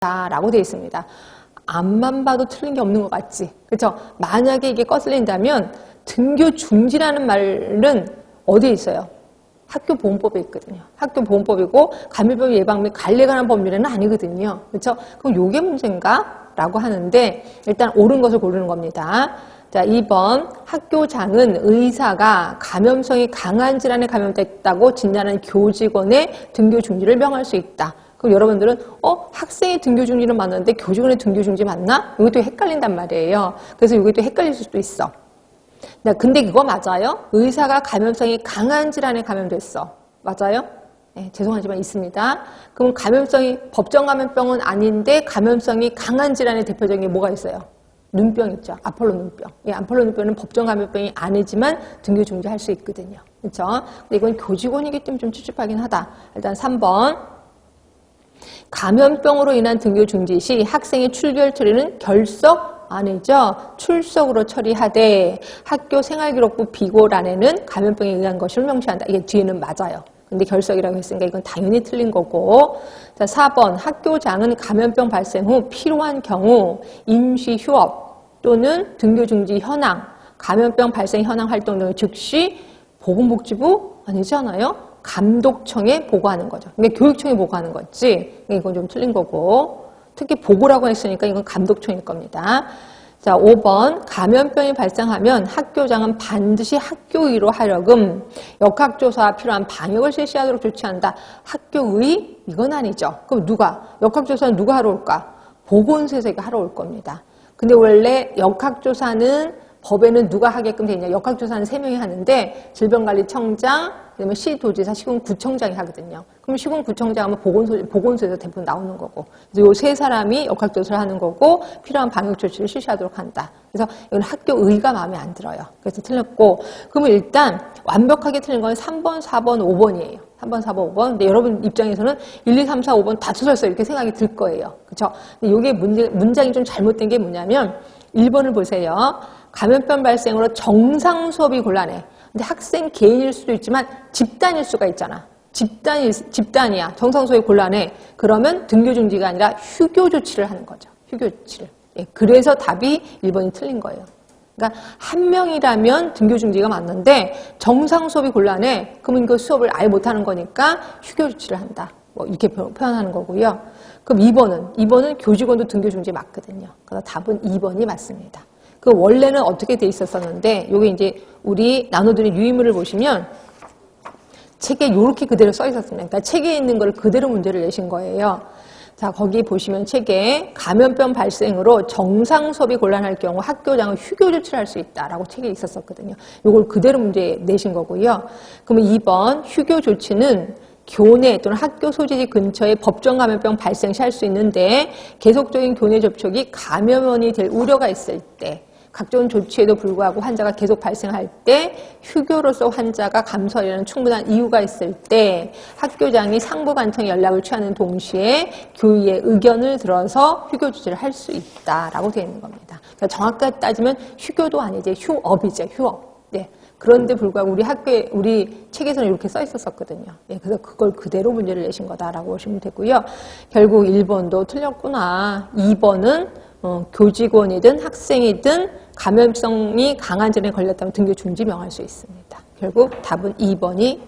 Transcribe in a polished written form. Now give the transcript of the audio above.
라고 되어 있습니다. 앞만 봐도 틀린 게 없는 것 같지? 그렇죠? 만약에 이게 거슬린다면 등교 중지라는 말은 어디에 있어요? 학교보건법에 있거든요. 학교보건법이고 감염병 예방 및 관리에 관한 법률에는 아니거든요. 그렇죠? 그럼 요게 문제인가? 라고 하는데 일단 옳은 것을 고르는 겁니다. 자, 2번 학교장은 의사가 감염성이 강한 질환에 감염됐다고 진단한 교직원의 등교 중지를 명할 수 있다. 그럼 여러분들은 학생의 등교 중지는 맞는데 교직원의 등교 중지 맞나? 이것도 헷갈린단 말이에요. 그래서 이게 또 헷갈릴 수도 있어. 근데 그거 맞아요? 의사가 감염성이 강한 질환에 감염됐어. 맞아요? 네, 죄송하지만 있습니다. 그럼 감염성이 법정 감염병은 아닌데 감염성이 강한 질환의 대표적인 게 뭐가 있어요? 눈병 있죠. 아폴로 눈병. 예, 아폴로 눈병은 법정 감염병이 아니지만 등교 중지할 수 있거든요. 그렇죠? 근데 이건 교직원이기 때문에 좀 찝찝하긴 하다. 일단 3번. 감염병으로 인한 등교 중지 시 학생의 출결 처리는 결석 아니죠. 출석으로 처리하되 학교 생활기록부 비고란에는 감염병에 의한 것을 명시한다. 이게 뒤에는 맞아요. 근데 결석이라고 했으니까 이건 당연히 틀린 거고. 자, 4번 학교장은 감염병 발생 후 필요한 경우 임시 휴업 또는 등교 중지 현황, 감염병 발생 현황 활동 등을 즉시 보건복지부 아니잖아요. 감독청에 보고하는 거죠. 그러니까 교육청에 보고하는 거지. 이건 좀 틀린 거고. 특히 보고라고 했으니까 이건 감독청일 겁니다. 자, 5번 감염병이 발생하면 학교장은 반드시 학교의로 하려금 역학조사와 필요한 방역을 실시하도록 조치한다. 학교의? 이건 아니죠. 그럼 누가? 역학조사는 누가 하러 올까? 보건소에서 하러 올 겁니다. 근데 원래 역학조사는 법에는 누가 하게끔 돼 있냐? 역학조사는 3명이 하는데 질병관리청장, 그다음에 시도지사, 시군구청장이 하거든요. 그럼 시군구청장 하면 보건소에서 대부분 나오는 거고. 그래서 요 3사람이 역학조사를 하는 거고 필요한 방역 조치를 실시하도록 한다. 그래서 이건 학교의가 마음에 안 들어요. 그래서 틀렸고. 그러면 일단 완벽하게 틀린 건 3번, 4번, 5번이에요. 3번, 4번, 5번. 근데 여러분 입장에서는 1, 2, 3, 4, 5번 다 틀렸어요. 이렇게 생각이 들 거예요. 그렇죠? 근데 이게 문장이 좀 잘못된 게 뭐냐면 1번을 보세요. 감염병 발생으로 정상 수업이 곤란해. 근데 학생 개인일 수도 있지만 집단일 수가 있잖아. 집단이야. 정상 수업이 곤란해. 그러면 등교 중지가 아니라 휴교 조치를 하는 거죠. 휴교 조치를. 예, 그래서 답이 1번이 틀린 거예요. 그러니까 한 명이라면 등교 중지가 맞는데 정상 수업이 곤란해. 그러면 그 수업을 아예 못하는 거니까 휴교 조치를 한다. 뭐 이렇게 표현하는 거고요. 그럼 2번은 교직원도 등교 중지 맞거든요. 그래서 답은 2번이 맞습니다. 그 원래는 어떻게 돼 있었었는데 요게 이제 우리 나눠드린 유의문을 보시면 책에 이렇게 그대로 써 있었습니다. 그러니까 책에 있는 걸 그대로 문제를 내신 거예요. 자, 거기 보시면 책에 감염병 발생으로 정상 수업이 곤란할 경우 학교장은 휴교 조치를 할 수 있다라고 책에 있었었거든요. 요걸 그대로 문제 내신 거고요. 그러면 2번 휴교 조치는 교내 또는 학교 소재지 근처에 법정 감염병 발생 시 할 수 있는데 계속적인 교내 접촉이 감염원이 될 우려가 있을 때 각종 조치에도 불구하고 환자가 계속 발생할 때 휴교로서 환자가 감소하려는 충분한 이유가 있을 때 학교장이 상부관청에 연락을 취하는 동시에 교의의 의견을 들어서 휴교 조치를 할 수 있다라고 되어 있는 겁니다. 그러니까 정확하게 따지면 휴교도 아니지 휴업이죠. 휴업. 네. 그런데 불구하고 우리 책에서는 이렇게 써 있었거든요. 네, 그래서 그걸 그대로 문제를 내신 거다라고 보시면 되고요. 결국 1번도 틀렸구나. 2번은 교직원이든 학생이든 감염성이 강한 질환에 걸렸다면 등교 중지 명할 수 있습니다. 결국 답은 2번이